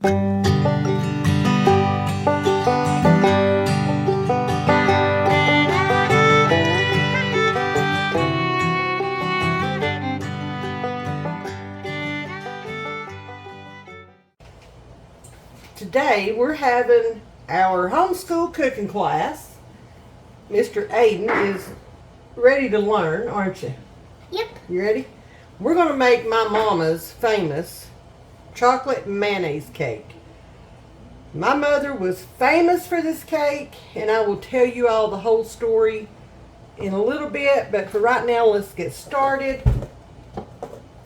Today we're having our homeschool cooking class. Mr. Aiden is ready to learn, aren't you? Yep. You ready? We're going to make my mama's famous chocolate mayonnaise cake. My mother was famous for this cake, and I will tell you all the whole story in a little bit, but for right now, let's get started.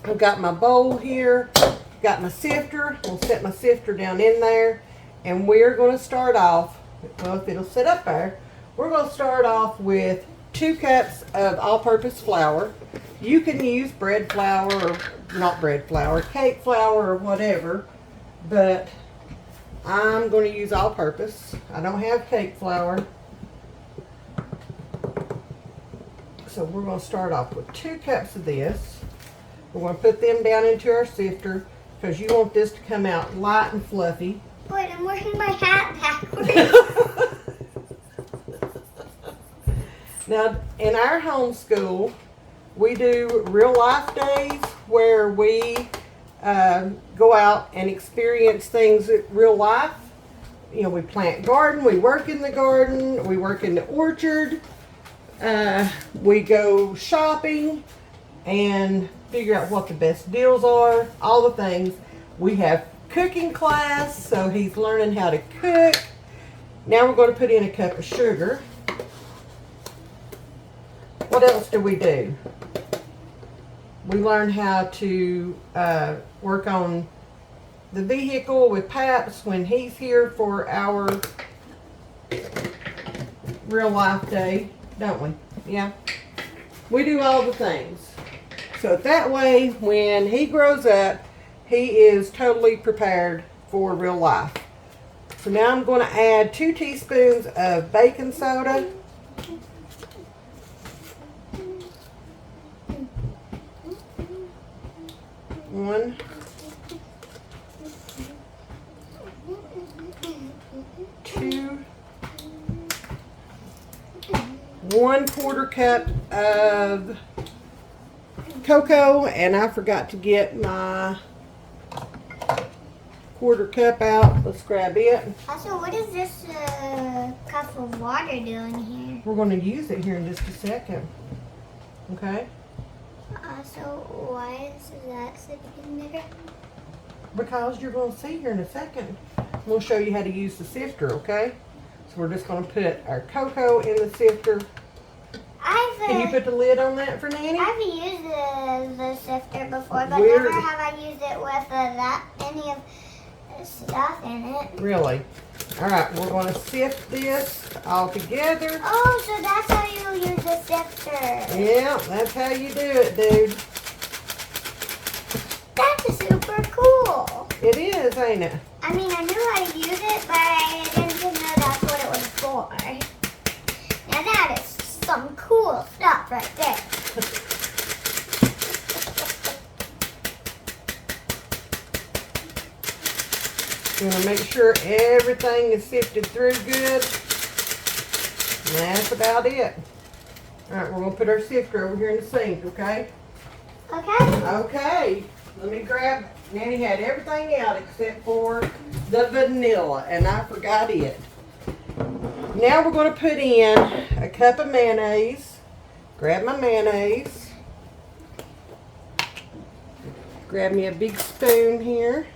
I've got my bowl here, got my sifter. I'll set my sifter down in there, and we're going to start off, well, if it'll sit up there, we're going to start off with 2 cups of all-purpose flour. You can use bread flour, or not bread flour, cake flour or whatever, but I'm going to use all-purpose. I don't have cake flour. So we're going to start off with 2 cups of this. We're going to put them down into our sifter because you want this to come out light and fluffy. Wait, I'm wearing my hat backwards. Now, in our homeschool, we do real life days where we go out and experience things in real life. You know, we plant garden, we work in the garden, we work in the orchard, we go shopping and figure out what the best deals are, all the things. We have cooking class, so he's learning how to cook. Now we're going to put in a cup of sugar. What else do? We learn how to work on the vehicle with Paps when he's here for our real life day, don't we? Yeah. We do all the things. So that way, when he grows up, he is totally prepared for real life. So now I'm going to add 2 teaspoons of baking soda. One, 2, 1/4 cup of cocoa, and I forgot to get my 1/4 cup out. Let's grab it. Also, what is this cup of water doing here? We're going to use it here in just a second. Okay? So why is that sitting in there? Because you're going to see here in a second. We'll show you how to use the sifter, okay? So we're just going to put our cocoa in the sifter. Can you put the lid on that for Nanny? I've used the sifter before, but never have I used it with any of the stuff in it. Really? All right, we're going to sift this all together. Oh, so that's how you use the sifter. Yeah, that's how you do it, dude. That's super cool. It is, ain't it? I mean, I knew how to use it, but I didn't know that's what it was for. Now that is some cool stuff right there. We're going to make sure everything is sifted through good. And that's about it. All right, we're going to put our sifter over here in the sink, okay? Okay. Okay. Let me grab, Nanny had everything out except for the vanilla, and I forgot it. Now we're going to put in a cup of mayonnaise. Grab my mayonnaise. Grab me a big spoon here.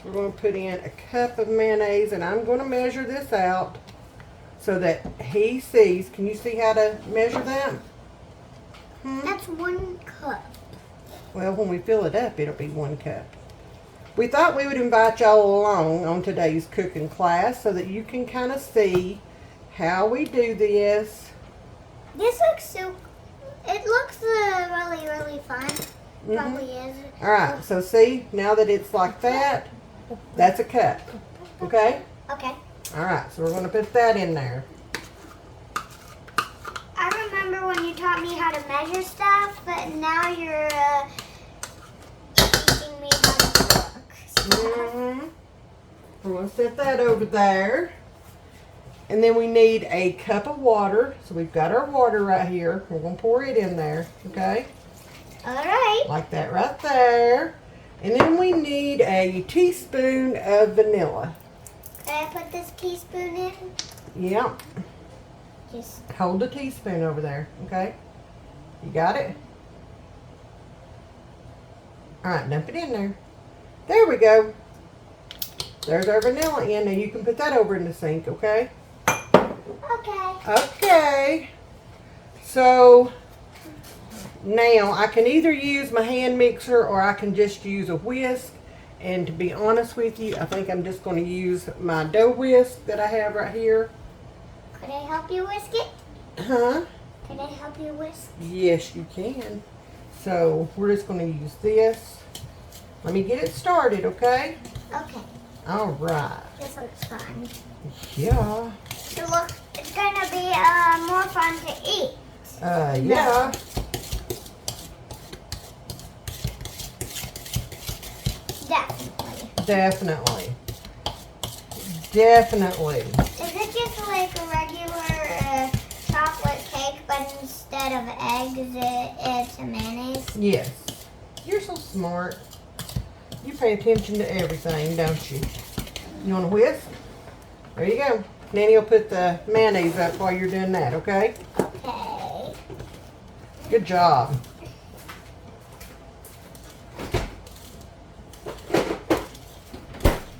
We're going to put in a cup of mayonnaise, and I'm going to measure this out so that he sees. Can you see how to measure that? That's 1 cup. Well, when we fill it up, it'll be 1 cup. We thought we would invite y'all along on today's cooking class so that you can kind of see how we do this. This looks so, it looks really, really fun. Probably is. All right, so see, now that it's like that, that's a cup. Okay? Okay. All right, so we're going to put that in there. I remember when you taught me how to measure stuff, but now you're teaching me how to cook stuff. We're going to set that over there. And then we need a cup of water. So we've got our water right here. We're going to pour it in there, okay? All right. Like that right there. And then we need a teaspoon of vanilla. Can I put this teaspoon in? Yep. Just Hold the teaspoon over there, okay? You got it? All right, dump it in there. There we go. There's our vanilla in. Now you can put that over in the sink, okay? okay. Okay. So now I can either use my hand mixer or I can just use a whisk. And to be honest with you, I think I'm just going to use my dough whisk that I have right here. Could I help you whisk it? Huh? Can I help you whisk? Yes, you can. So we're just going to use this. Let me get it started, okay? Okay. All right. This looks fun. Yeah. So look, it's gonna be more fun to eat. Yeah. Definitely. Definitely. Definitely. Is it just like a regular chocolate cake, but instead of eggs, it's a mayonnaise? Yes. You're so smart. You pay attention to everything, don't you? You want a whisk? There you go. Nanny will put the mayonnaise up while you're doing that, okay? Okay. Good job.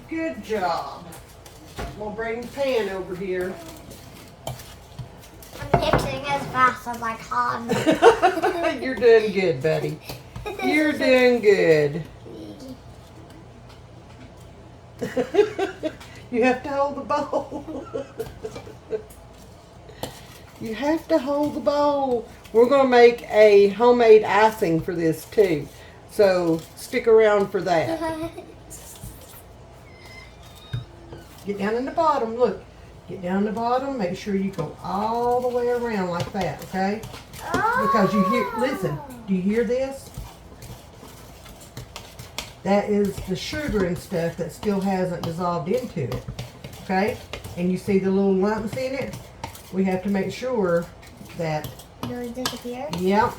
Good job. We'll bring the pan over here. I'm mixing as fast as I can. You're doing good, buddy. You're doing good. You have to hold the bowl. You have to hold the bowl. We're going to make a homemade icing for this too. So stick around for that. Get down in the bottom. Look. Get down in the bottom. Make sure you go all the way around like that, okay? Because you hear, listen, do you hear this? That is the sugar and stuff that still hasn't dissolved into it, okay? And you see the little lumps in it? We have to make sure that... Those disappear? Yep.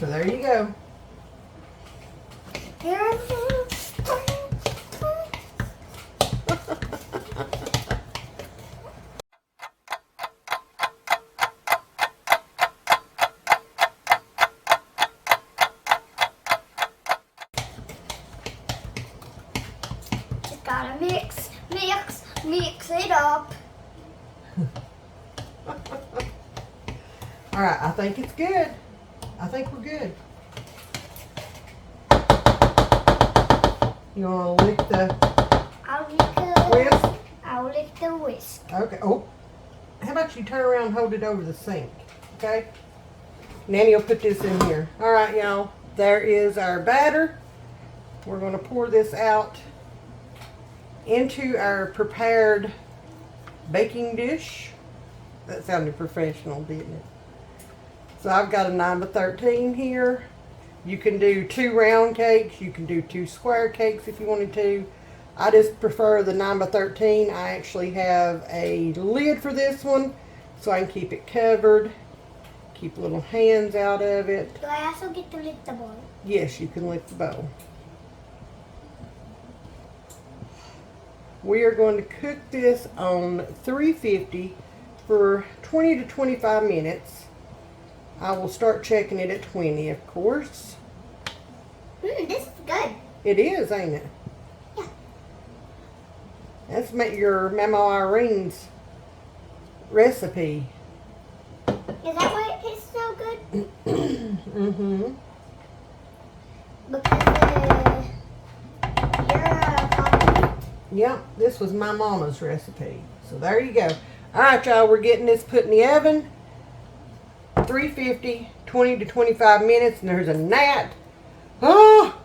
So there you go. Just gotta mix it up. All right, I think it's good. I think we're good. You want to lick the whisk? I'll lick the whisk. Okay. Oh, how about you turn around and hold it over the sink, okay? Nanny will put this in here. All right, y'all. There is our batter. We're going to pour this out into our prepared baking dish. That sounded professional, didn't it? So I've got a 9x13 here. You can do 2 round cakes. You can do 2 square cakes if you wanted to. I just prefer the 9x13. I actually have a lid for this one so I can keep it covered. Keep little hands out of it. Do I also get to lick the bowl? Yes, you can lick the bowl. We are going to cook this on 350 for 20 to 25 minutes. I will start checking it at 20, of course. This is good. It is, ain't it? Yeah. That's your Mama Irene's recipe. Is that why it tastes so good? Mm-hmm. Because you're a copy. Yep, this was my mama's recipe. So there you go. All right, y'all, we're getting this put in the oven. 350, 20 to 25 minutes, and there's a gnat. Oh!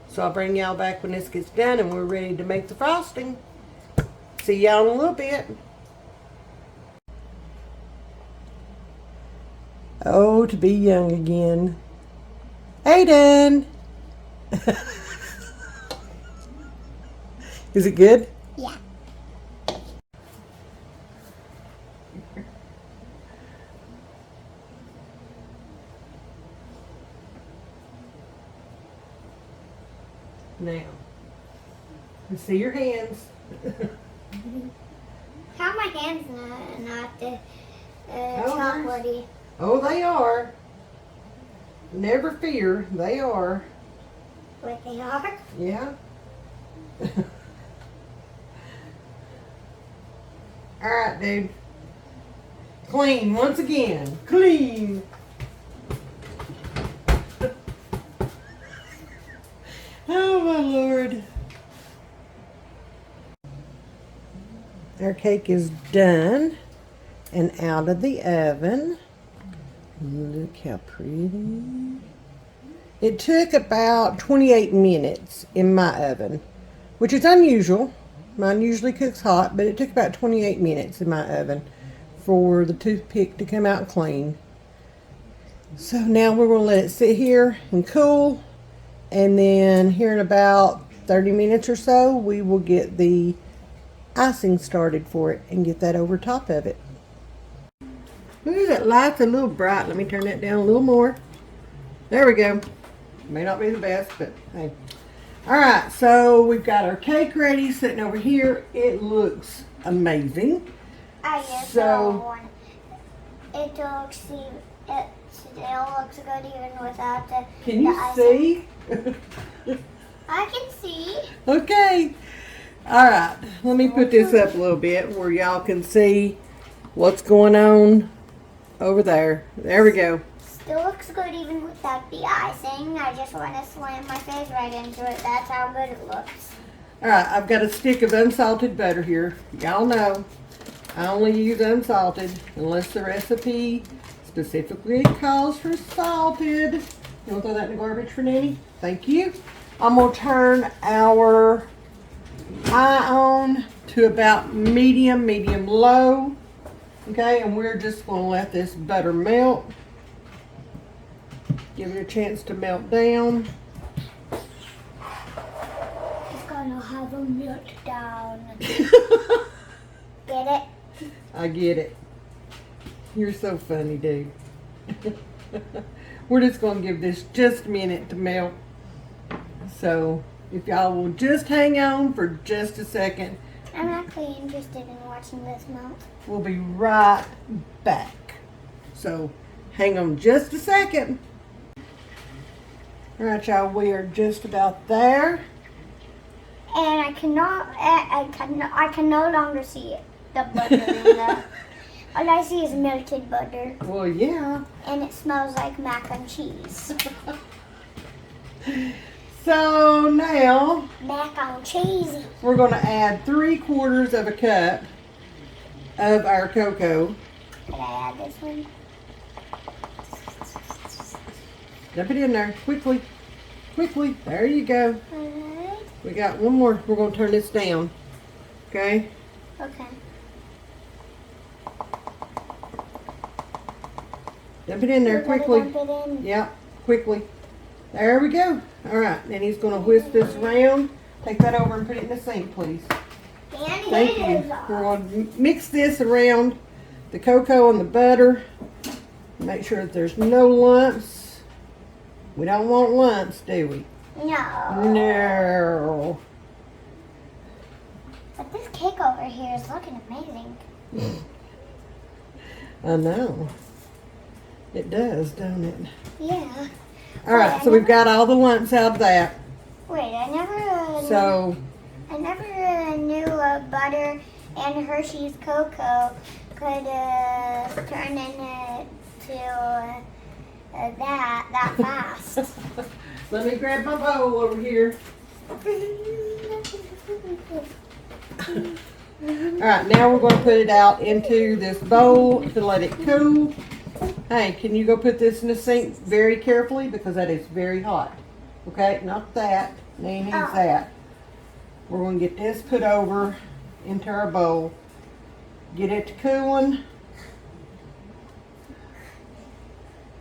So I'll bring y'all back when this gets done and we're ready to make the frosting. See y'all in a little bit. Oh, to be young again. Aiden! Is it good? Yeah. Now, let's see your hands. How are my hands not the chocolatey? Oh, they are. Never fear, they are. What they are? Yeah. All right, dude. Clean once again. Clean. Oh my Lord. Our cake is done and out of the oven. Look how pretty. It took about 28 minutes in my oven, which is unusual. Mine usually cooks hot, but it took about 28 minutes in my oven for the toothpick to come out clean. So now we're going to let it sit here and cool, and then here in about 30 minutes or so, we will get the icing started for it and get that over top of it. Ooh, that light's a little bright. Let me turn that down a little more. There we go. May not be the best, but hey. Alright, so we've got our cake ready, sitting over here. It looks amazing. I just So, it looks it still looks good even without the can you icing. see? I can see. Okay. Alright, let me put this up a little bit where y'all can see what's going on over there. There we go. Still looks good even without the icing. I just want to slam my face right into it. That's how good it looks. Alright, I've got a stick of unsalted butter here. Y'all know I only use unsalted unless the recipe specifically calls for salted. You want to throw that in the garbage for Nanny? Thank you. I'm going to turn our eye on to about medium low. Okay, and we're just going to let this butter melt. Give it a chance to melt down. It's gonna have a meltdown. Get it? I get it. You're so funny, dude. We're just going to give this just a minute to melt. So, if y'all will just hang on for just a second. I'm actually interested in watching this melt. We'll be right back. So, hang on just a second. Alright, y'all, we are just about there. And I can no longer see it. The butter in the. All I see is melted butter. Well, yeah. And it smells like mac and cheese. So now Mac and cheese. we're going to add 3/4 of a cup of our cocoa. Could I add this one? Dump it in there quickly. Quickly. There you go. Alright. We got one more. We're going to turn this down. Okay? Okay. Dump it in there We're gonna quickly. dump it in. Yep, quickly. There we go. All right, and he's going to whisk this around. Take that over and put it in the sink, please. And Thank it you. is We're going to mix this around the cocoa and the butter. Make sure that there's no lumps. We don't want lumps, do we? No. No. But this cake over here is looking amazing. I know. It does, don't it? Yeah. All right, so we've got all the lumps out of that. Wait, I never knew butter and Hershey's cocoa could turn into that fast. Let me grab my bowl over here. Alright, now we're going to put it out into this bowl to let it cool. Hey, can you go put this in the sink very carefully because that is very hot. Okay, not that. Nanny needs that. We're going to get this put over into our bowl. Get it to cooling.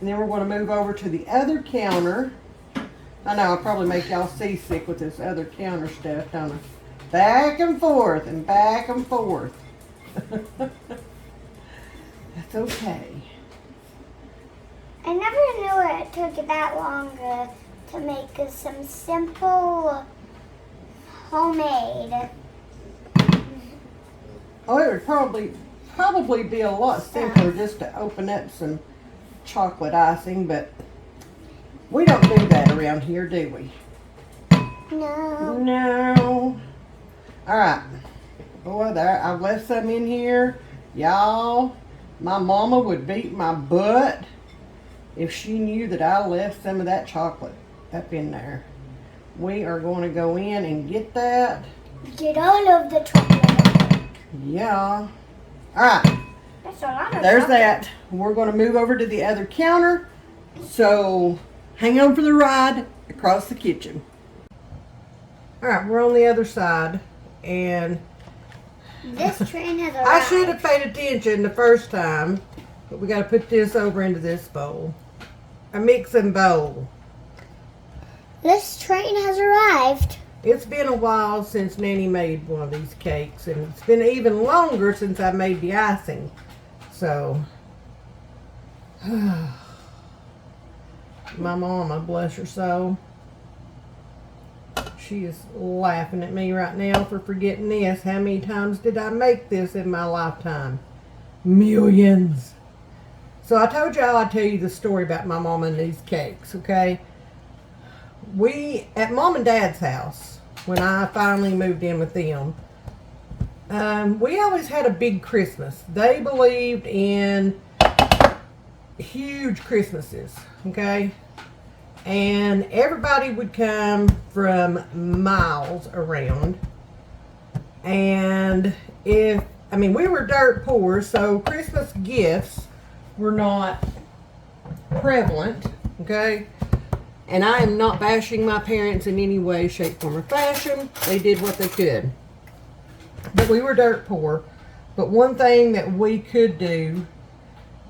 And then we're going to move over to the other counter I know, I'll probably make y'all seasick with this other counter stuff, don't I? Back and forth and back and forth. That's okay. I never knew it took that long to make some simple homemade. Oh, it would probably be a lot simpler just to open up some chocolate icing, but we don't do that around here, do we? No. No. All right. Boy, there, I've left some in here. Y'all, my mama would beat my butt if she knew that I left some of that chocolate up in there. We are going to go in and get that. Get all of the chocolate. Yeah. All right. That's a lot of There's chocolate. that. We're going to move over to the other counter. So hang on for the ride across the kitchen. All right, we're on the other side. And This train has arrived. I should have paid attention the first time. But we got to put this over into this bowl. A mixing bowl. This train has arrived. It's been a while since Nanny made one of these cakes, and it's been even longer since I made the icing. So, my mama, bless her soul, she is laughing at me right now for forgetting this. How many times did I make this in my lifetime? Millions. So I told y'all I'd tell you the story about my mama and these cakes, okay? We, at Mom and Dad's house, when I finally moved in with them, we always had a big Christmas. They believed in huge Christmases, okay? And everybody would come from miles around. And we were dirt poor, so Christmas gifts were not prevalent, okay? And I am not bashing my parents in any way, shape, form, or fashion. They did what they could. But we were dirt poor. But one thing that we could do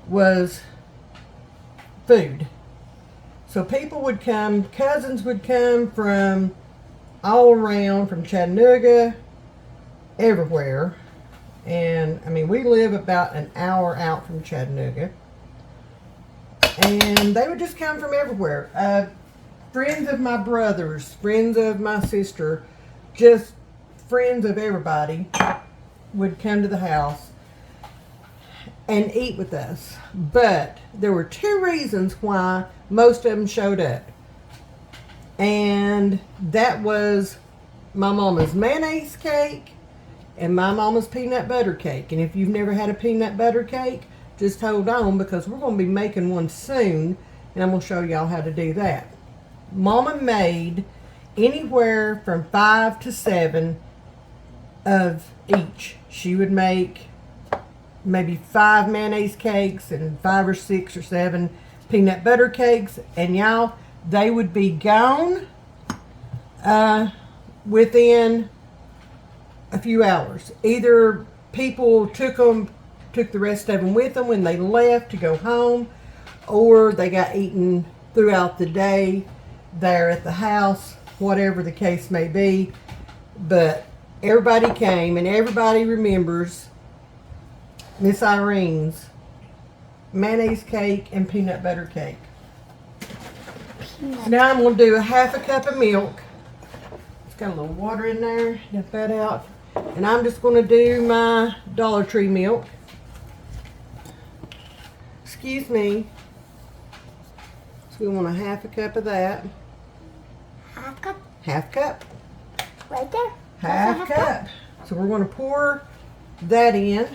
was food. So people would come, cousins would come from all around, from Chattanooga, everywhere. And, we live about an hour out from Chattanooga. And they would just come from everywhere. Friends of my brothers, friends of my sister, just friends of everybody would come to the house and eat with us. But there were two reasons why most of them showed up. And that was my mama's mayonnaise cake and my mama's peanut butter cake. And if you've never had a peanut butter cake, just hold on, because we're going to be making one soon, and I'm going to show y'all how to do that. Mama made anywhere from 5 to 7 of each. She would make maybe 5 mayonnaise cakes and 5 or 6 or 7 peanut butter cakes, and y'all, they would be gone within a few hours. Either people took the rest of them with them when they left to go home, or they got eaten throughout the day there at the house, whatever the case may be. But everybody came, and everybody remembers Miss Irene's mayonnaise cake and peanut butter cake. So now I'm going to do a half a cup of milk. It's got a little water in there. Get that out. And I'm just going to do my Dollar Tree milk. Excuse me. So we want a half a cup of that. Half cup. Half cup. Right there. Half cup. So we're going to pour that in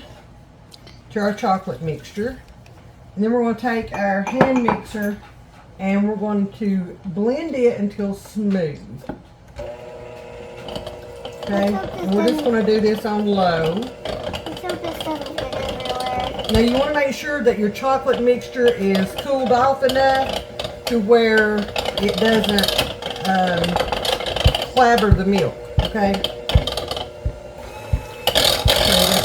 to our chocolate mixture. And then we're going to take our hand mixer and we're going to blend it until smooth. Okay, and we're just going to do this on low. Let's hope this doesn't get everywhere. Now you want to make sure that your chocolate mixture is cooled off enough to where it doesn't clabber the milk, okay? So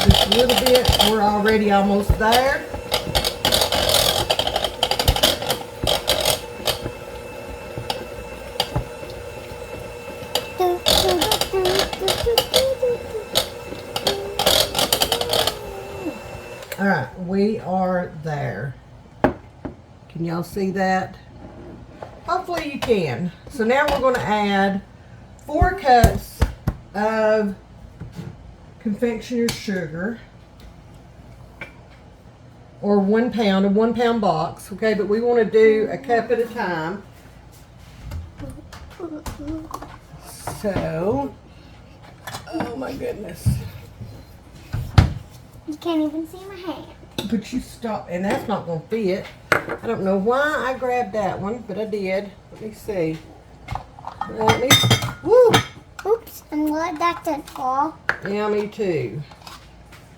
just a little bit. We're already almost there. we are there. Can y'all see that? Hopefully you can. So now we're going to add 4 cups of confectioner's sugar, or 1 pound, a 1 pound box, okay? But we want to do a cup at a time. So, oh my goodness. You can't even see my hand. But you stop, and that's not going to fit. I don't know why I grabbed that one, but I did. Let me see. Woo! Oops, I'm glad that didn't fall. Yeah, me too.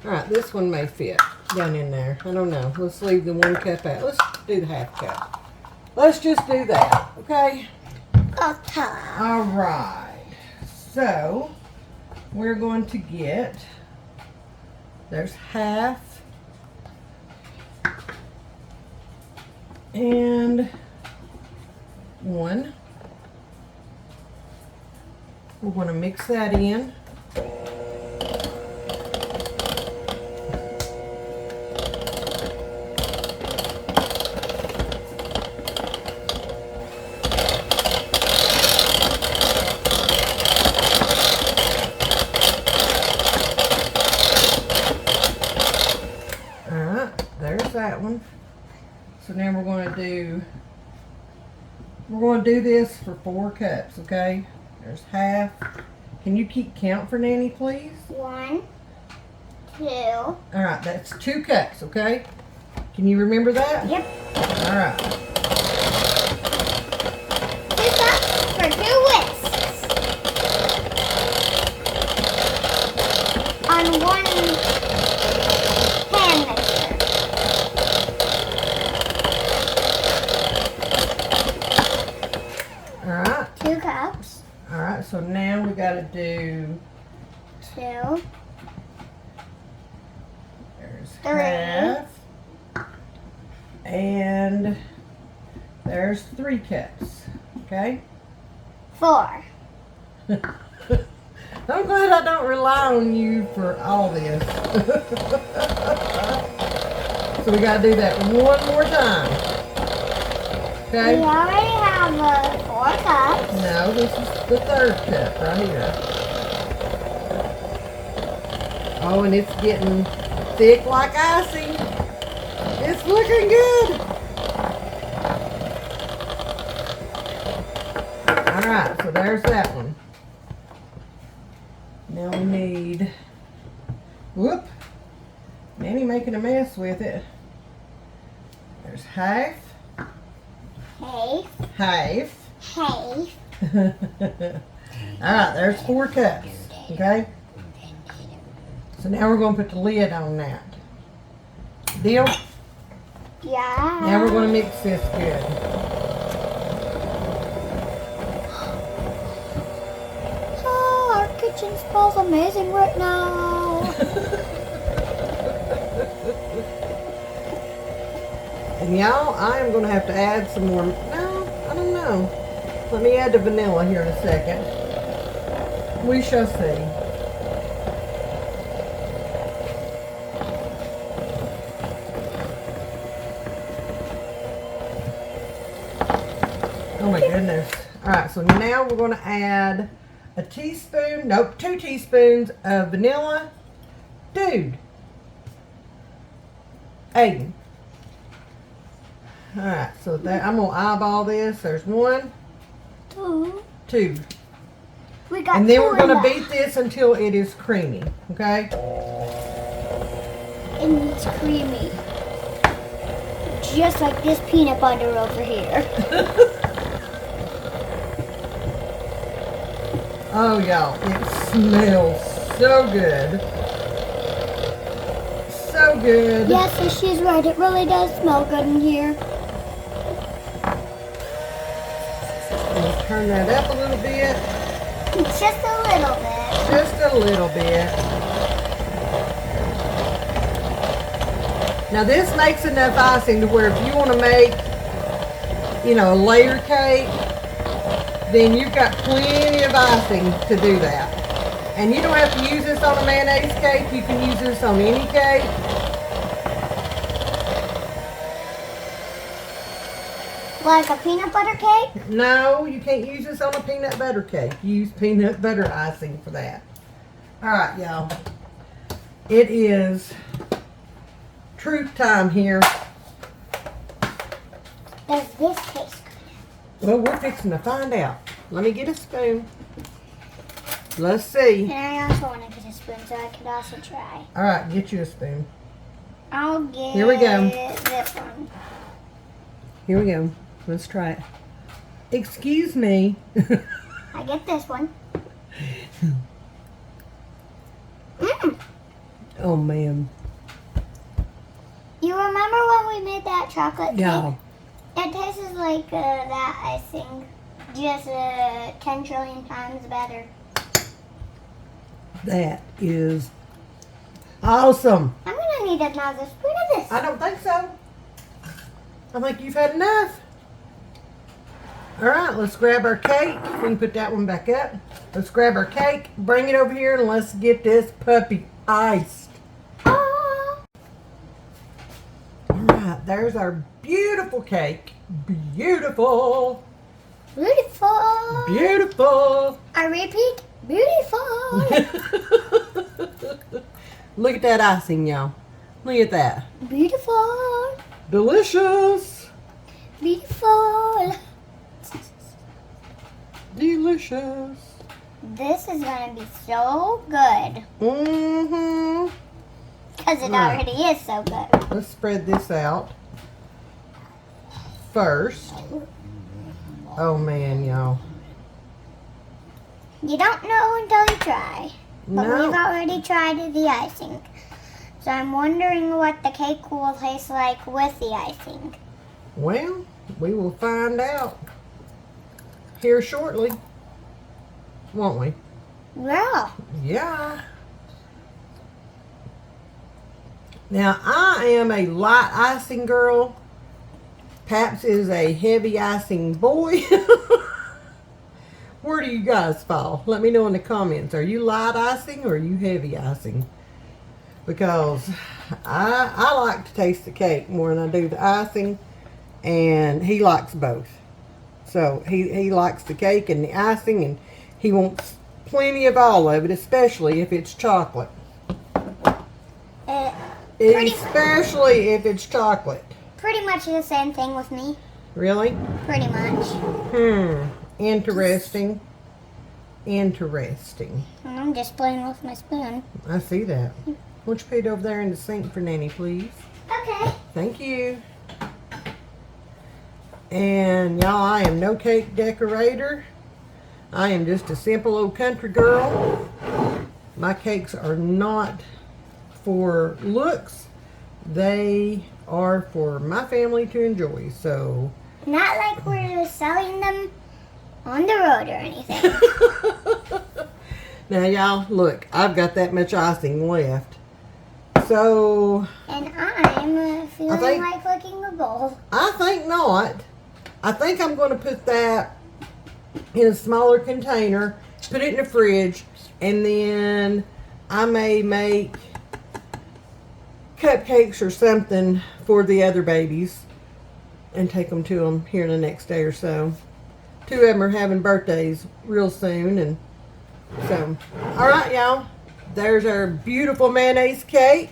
Alright, this one may fit down in there. I don't know. Let's leave the 1 cup out. Let's do the half cup. Let's just do that, okay? Okay. Alright. So, we're going to get, there's half, and 1. We're going to mix that in. Alright, there's that one. So now we're going to do this for 4 cups, okay? There's half. Can you keep count for Nanny, please? 1, 2. All right, that's 2 cups, okay? Can you remember that? Yep. All right. 2 cups for 2 whisks. On 1 hand mixer. All right. 2 cups. All right, so now we got to do 2. there's 3. half, and there's 3 cups, okay? 4. I'm glad I don't rely on you for all this. So we got to do that 1 more time, We okay? already have 4 cups. No, this is the 3rd cup right here. Oh, and it's getting thick like icing. It's looking good. All right, so there's that one. Now we need, whoop, Nanny making a mess with it. There's half. Hey. Half. Hey. Alright, there's 4 cups, okay? So now we're going to put the lid on that. Deal? Yeah. Now we're going to mix this good. Oh, our kitchen smells amazing right now. And y'all, I am going to have to add some more. No, I don't know. Let me add the vanilla here in a second. We shall see. Oh my goodness. Alright, so now we're going to add a teaspoon, nope, 2 teaspoons of vanilla. Dude. Aiden. Alright, so that, I'm going to eyeball this. There's 1, 2. 2. We got And then 2 we're going in to that. beat this until it is creamy, okay? And it's creamy. Just like this peanut butter over here. Oh, y'all, it smells so good. So good. Yes, so she's right. It really does smell good in here. Let's turn that up a little bit. Just a little bit. Just a little bit. Now this makes enough icing to where if you want to make, you know, a layer cake, then you've got plenty of icing to do that. And you don't have to use this on a mayonnaise cake. You can use this on any cake. Like a peanut butter cake? No, you can't use this on a peanut butter cake. Use peanut butter icing for that. Alright, y'all. It is truth time here. Does this taste good? Well, we're fixing to find out. Let me get a spoon. Let's see. And I also want to get a spoon so I could also try. Alright, get you a spoon. I'll get Here we go. this one. Here we go. Let's try it. Excuse me. I get this one. Mmm. Oh, man. You remember when we made that chocolate cake? Yeah. It tastes like that icing, just 10 trillion times better. That is awesome. I'm gonna need another spoon of this. I don't think so. I think you've had enough. All right, let's grab our cake. We can put that one back up. Let's grab our cake, bring it over here, and let's get this puppy iced. Oh. All right, there's our beautiful cake. Beautiful. Beautiful. Beautiful. I repeat, beautiful. Look at that icing, y'all. Look at that. Beautiful. Delicious. Beautiful. Delicious. This is gonna be so good. Mm-hmm. Because it Right. already is so good. Let's spread this out first. Oh man, y'all. You don't know until you try. But No. we've already tried the icing. So I'm wondering what the cake will taste like with the icing. Well, we will find out here shortly, won't we? Yeah. Yeah. Now, I am a light icing girl. Paps is a heavy icing boy. Where do you guys fall? Let me know in the comments. Are you light icing or are you heavy icing? Because I like to taste the cake more than I do the icing. And he likes both. So he likes the cake and the icing, and he wants plenty of all of it, especially if it's chocolate. Especially if it's chocolate. Pretty much the same thing with me. Really? Pretty much. Interesting. Interesting. And I'm just playing with my spoon. I see that. Won't you put it over there in the sink for Nanny, please? Okay. Thank you. And y'all, I am no cake decorator. I am just a simple old country girl. My cakes are not for looks. They are for my family to enjoy. So Not like we're selling them on the road or anything. now y'all, look, I've got that much icing left. So And I'm feeling like licking a bowl. I think not. I think I'm going to put that in a smaller container, put it in the fridge, and then I may make cupcakes or something for the other babies and take them to them here in the next day or so. 2 of them are having birthdays real soon, and so, all right, y'all. There's our beautiful mayonnaise cake.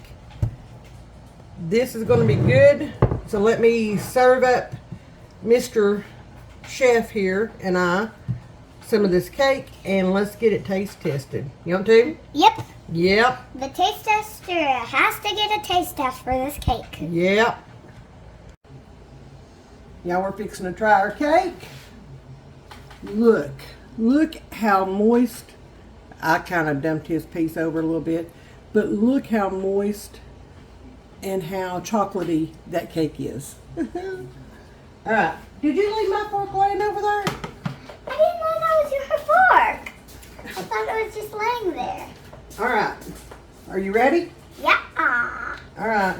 This is going to be good. So let me serve up Mr. Chef here and I some of this cake, and let's get it taste tested. You want to? Yep. Yep. The taste tester has to get a taste test for this cake. Yep. Y'all, we're fixing to try our cake. Look how moist. I kind of dumped his piece over a little bit, but look how moist and how chocolatey that cake is. All right. Did you leave my fork laying over there? I didn't know that was your fork. I thought it was just laying there. All right. Are you ready? Yeah. All right.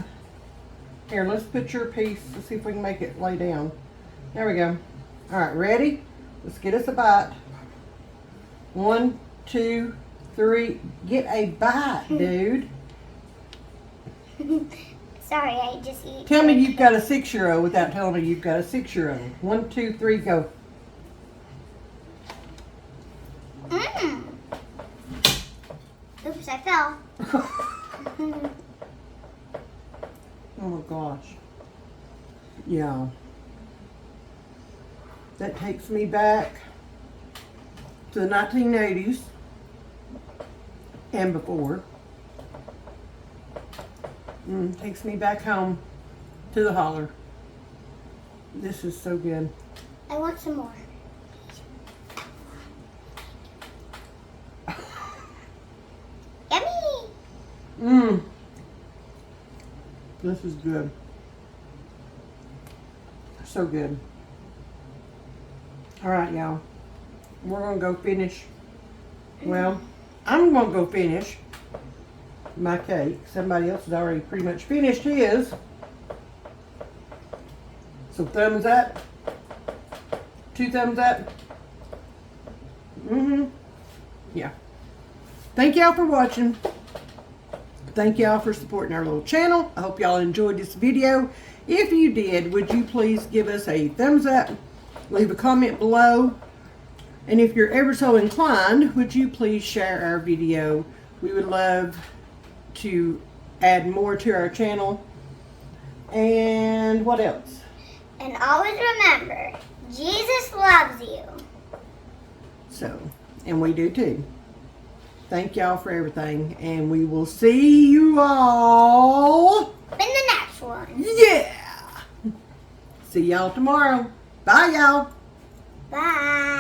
Here, let's put your piece. Let's see if we can make it lay down. There we go. All right, ready? Let's get us a bite. 1, 2, 3. Get a bite, dude. Sorry, I just eat. Tell me you've got a 6-year-old without telling me you've got a 6-year-old. 1, 2, 3, go. Mmm. Oops, I fell. Oh my gosh. Yeah. That takes me back to the 1980s and before. Takes me back home to the holler. This is so good. I want some more. Yummy! Mmm. This is good. So good. All right, y'all. We're going to go finish. Well, I'm going to go finish my cake. Somebody else has already pretty much finished his. So thumbs up. 2 thumbs up. Yeah. Thank y'all for watching. Thank y'all for supporting our little channel. I hope y'all enjoyed this video. If you did, would you please give us a thumbs up, leave a comment below, and if you're ever so inclined, would you please share our video? We would love to add more to our channel. And what else? And always remember, Jesus loves you. So, and we do too. Thank y'all for everything, and we will see you all In the next one. Yeah. See y'all tomorrow. Bye, y'all. Bye.